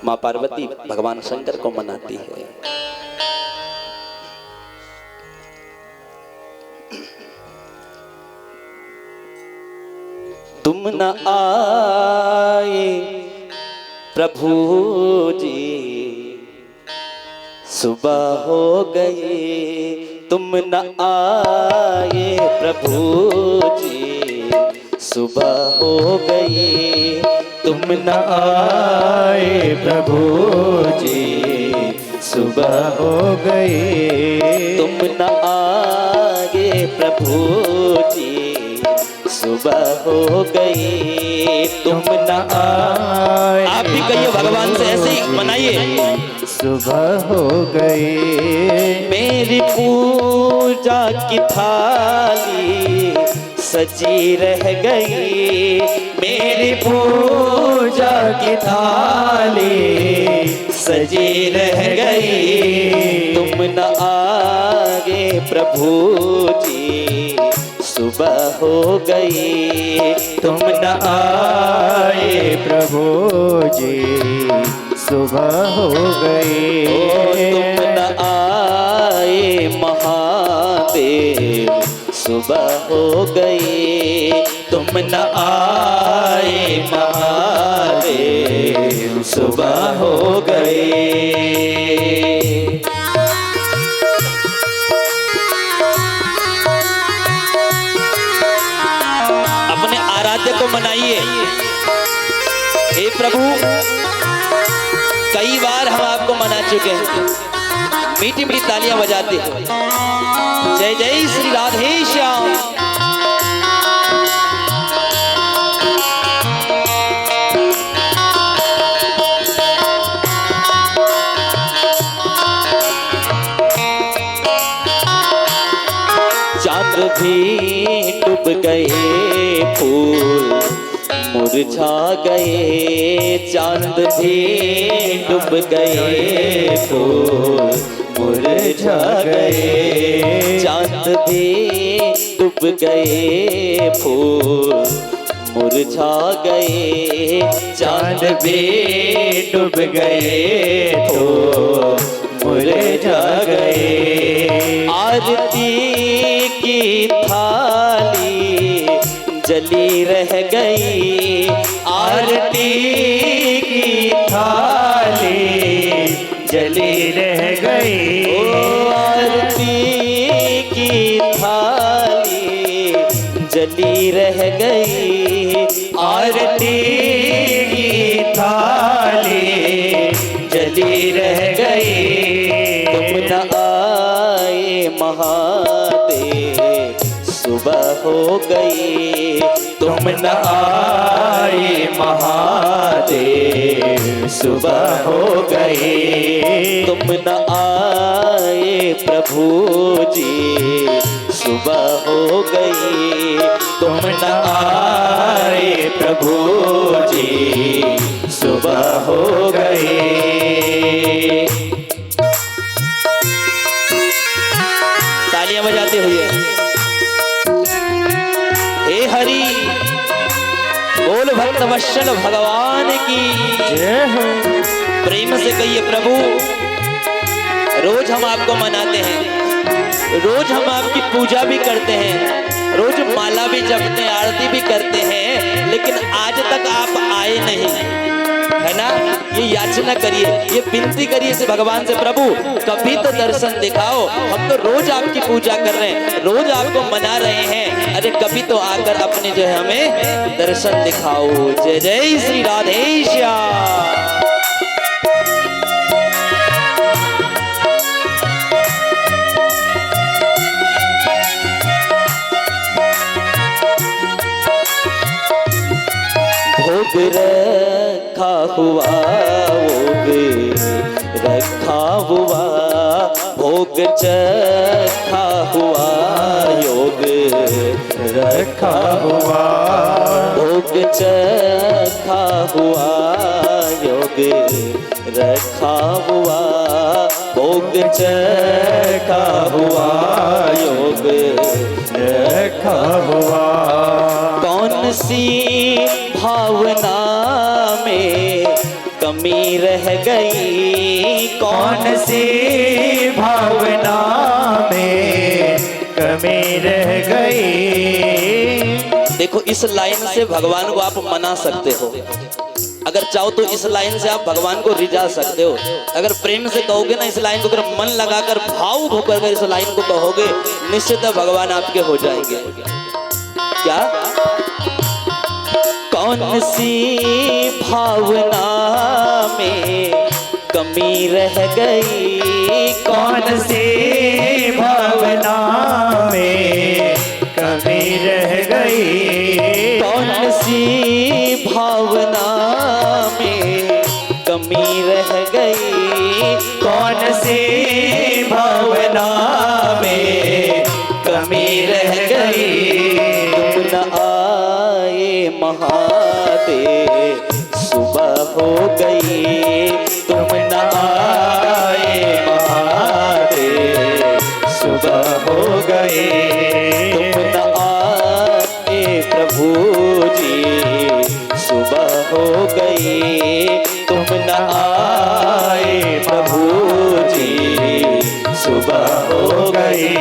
माँ पार्वती भगवान शंकर को मनाती है। तुम न आए प्रभु जी, सुबह हो गई। तुम न आए प्रभु जी, सुबह हो गई। तुम न आए प्रभु जी, सुबह हो गई। तुम न आए प्रभु जी, सुबह हो गई। तुम न आए। आप भी कहिए भगवान से ऐसे ही मनाइए। सुबह हो गई। मेरी पूजा की थाली सजी रह गई। मेरी पूजा की थाली सजी रह गई। तुम न आगे प्रभु जी, सुबह हो गई। तुम न आए प्रभु जी, सुबह हो गई। तुम न आए महादेव, सुबह हो गई। तुम न आए महादेव, सुबह हो गई। अपने आराध्य को मनाइए। हे प्रभु, कई बार हम आपको मना चुके हैं, मीठी मीठी तालियां बजाते हैं। जय जय श्री राधे श्याम। चांद भी डूब गए, फूल मुरझा गए। चांद भी डूब गए, फूल मुरझा गए। चांद भी डूब गए, फूल मुरझा गए। चांद भी डूब गए, फूल मुरझा गए। आरती की थाली जली रह गई। आरती की थाली जली रह गई। आरती की थाली जली रह गई। आरती की थाली जली रह गई। तुम न आए महादेव, सुबह हो गई। तुम न आए महादेव, सुबह हो गई। तुम न आए प्रभु जी, सुबह हो गई। तुम न आए प्रभु जी, सुबह हो गई। तालियां बजाते हुए हे हरि बोल भक्त वत्सल भगवान की जय हो। प्रेम से कहिए प्रभु, रोज हम आपको मनाते हैं, रोज हम आपकी पूजा भी करते हैं, रोज माला भी जपते हैं, आरती भी करते हैं, लेकिन आज तक आप आए नहीं, है ना? ये याचना करिए, ये विनती करिए से भगवान से, प्रभु कभी तो दर्शन दिखाओ। हम तो रोज आपकी पूजा कर रहे हैं, रोज आपको मना रहे हैं, अरे कभी तो आकर अपने जो है हमें दर्शन दिखाओ। जय जय श्री राधे श्याम। भोग रखा हुआ, भोग रखा हुआ, भोग चखा हुआ, योग रखा हुआ। भोग चखा हुआ, योग रखा हुआ, भोग चखा हुआ, योग रखा हुआ। कौन सी भावना में कमी रह गई, कौन सी भावना में कमी रह गई। देखो इस लाइन से भगवान को आप मना सकते हो, अगर चाहो तो इस लाइन से आप भगवान को रिझा सकते हो। अगर प्रेम से कहोगे ना इस लाइन को, अगर मन लगाकर भावुक होकर इस लाइन को कहोगे, निश्चित भगवान आपके हो जाएंगे। क्या? कौन सी भावना में कमी रह गई, कौन सी भावना में कमी रह गई। कौन सी भावना में कमी रह गई, कौन सी भावना में कमी रह गई। तुम न आए महादेव, सुबह हो गई। तुम न आए महादेव, सुबह हो गई। तुम न आए प्रभु जी, सुबह हो गई। तुम न आए प्रभु जी, सुबह हो गई।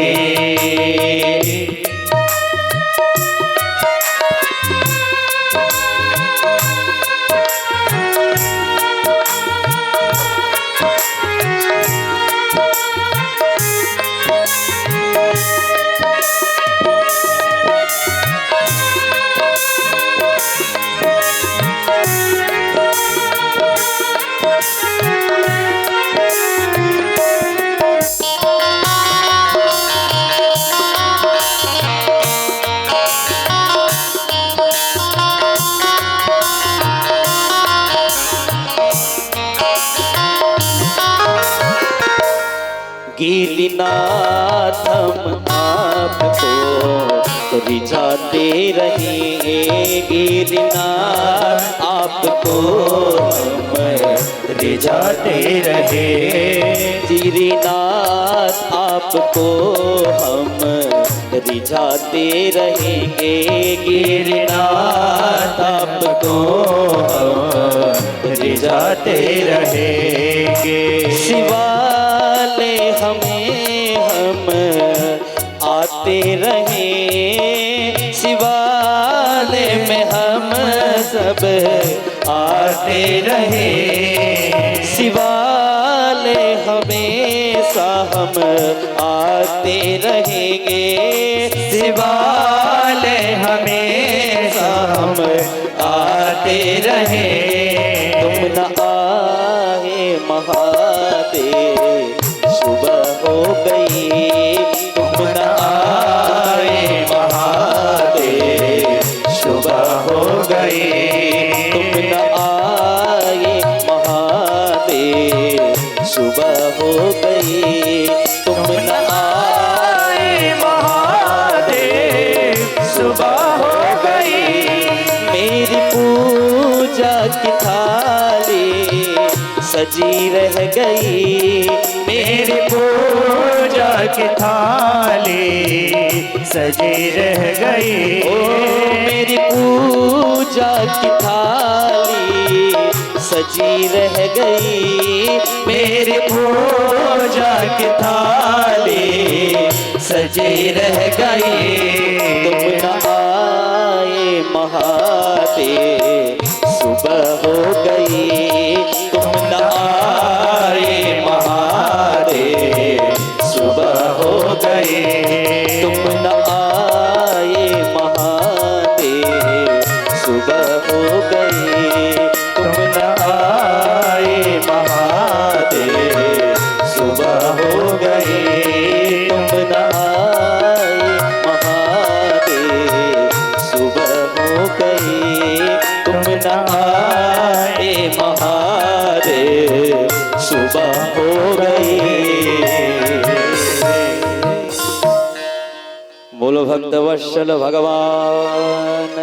गिरिनाथ हम आपको रिझाते रहेंगे, गिरिनाथ आपको हम रिझाते रहे। गिरिनाथ आपको हम रिझाते रहेंगे, गिरिनाथ आपको हम रिझाते रहेंगे। शिवाले हमें हम आते रहें, शिवाले में हम सब आते रहे। शिवाले हमेशा हम आते रहेंगे, शिवाले हमेशा हम आते रहे। तुम न आए महादेव, सुबह हो गई। तुम न आए महादेव, सुबह हो गई। तुम न आए महादेव, सुबह हो गई। तुम न आए महादेव, सुबह हो गई। मेरी पूजा की थाली सजी रह गई, मेरी पूजा की थाली सजी रह गई। ओ मेरी पूजा की थाली सजी रह गई, मेरी पूजा की थाली सजी रह गई। तुम न आए महादेव, सुबह हो गई। तुम न आए महादेव, सुबह हो गई। तुम न आए महादेव, सुबह हो गई। तुम न आए महादेव, सुबह हो गई। तुम न आए महादेव, सुबह हो गई। तुम न आए महादेव, सुबह हो गई। बोलो भक्त वत्सल भगवान